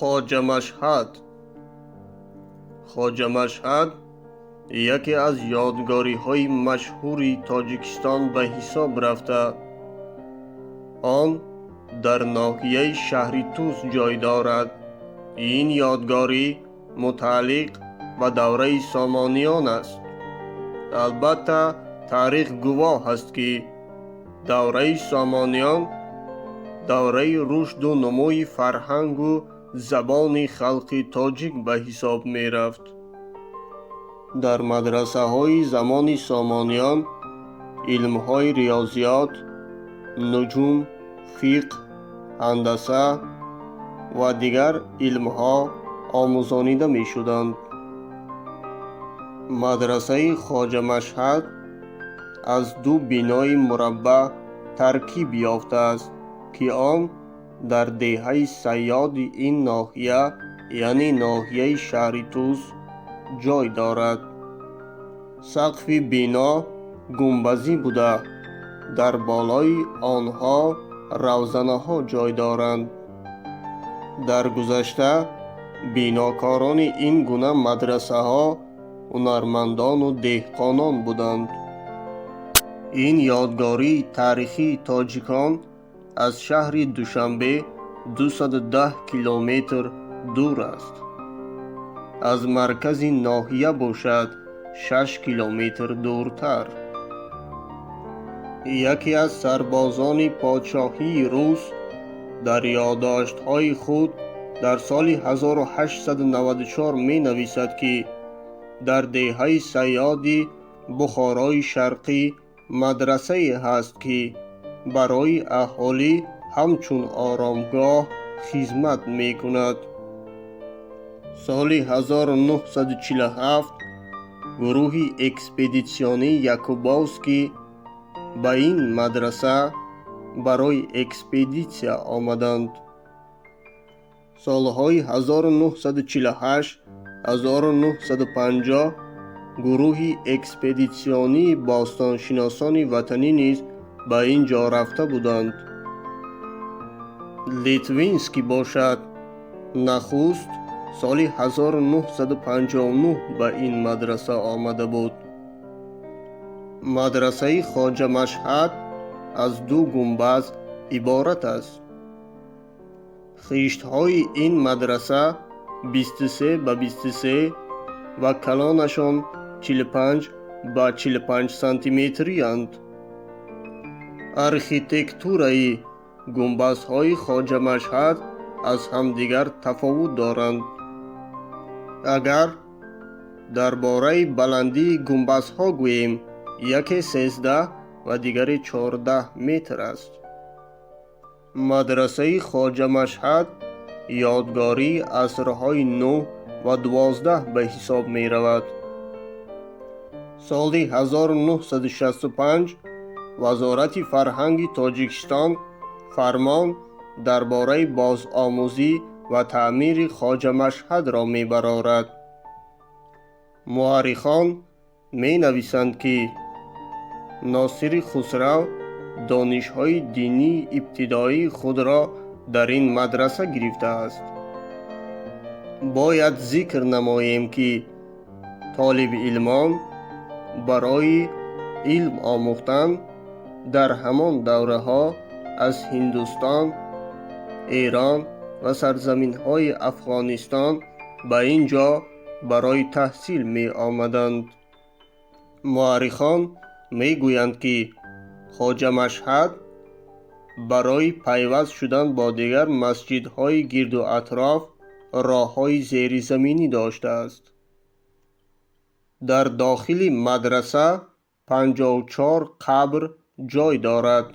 خواجه مشهد. خواجه مشهد یکی از یادگاری های مشهوری تاجیکستان به حساب رفته. آن در ناحیه شهر توس جای دارد. این یادگاری متعلق به دوره سامانیان است. البته تاریخ گواه است که دوره سامانیان دوره رشد و نموی فرهنگ و زبان خلق تاجیک به حساب می رفت. در مدرسه های زمان سامانیان علم های ریاضیات، نجوم، فقه، هندسه و دیگر علم ها آموزانیده می شدند. مدرسه خواجه مشهد از دو بینای مربع ترکیب یافته است که آن در دهه صیاد این ناحیه یعنی ناحیه شهر توس جای دارد. سقف بینا گنبدی بوده در بالای آنها روزنه ها جای دارند. در گذشته بیناکاران این گونه مدرسه ها هنرمندان و دهقانان بودند. این یادگاری تاریخی تاجیکان از شهر دوشنبه 210 کیلومتر دور است. از مرکز ناحیه باشد 6 کیلومتر دورتر. یکی از سربازان پادشاهی روس در یادداشت‌های خود در سال 1894 می نویسد که در دهه صیاد بخارای شرقی مدرسه هست که برای اهالی همچون آرامگاه خدمت می کند. سال 1947 گروه اکسپدیسیونی یاکوبوسکی به این مدرسه برای اکسپدیسیا آمدند. سالهای 1948 1950 گروه اکسپدیسیونی باستانشناسان وطنی نیز به اینجا رفته بودند. لیتوینسکی باشد نخست سال 1959 به این مدرسه آمده بود. مدرسه خواجه مشهد از دو گنبد عبارت است. خشت‌های این مدرسه 23 به 23 و کلانشان 45 به 45 سانتی متری اند. ارکیتکتورای گنبدهای خواجه مشهد از همدیگر تفاوت دارند. اگر درباره بلندی گنبدها گوییم، یکی 13 و دیگری 14 متر است. مدرسه خواجه مشهد یادگاری عصرهای 9 و 12 به حساب می رود. سال 1965 وزارت فرهنگ تاجیکستان فرمان درباره بازآموزی و تعمیر خواجه مشهد را می برآورد. مورخان می نویسند که ناصر خسرو دانش‌های دینی ابتدایی خود را در این مدرسه گرفته است. باید ذکر نماییم که طالب علمان برای علم آموختن در همان دوره ها از هندوستان، ایران و سرزمین های افغانستان به اینجا برای تحصیل می آمدند. مورخان می گویند که خواجه مشهد برای پیوست شدن با دیگر مسجدهای گرد و اطراف راه‌های زیرزمینی داشته است. در داخل مدرسه 54 قبر جای دارد.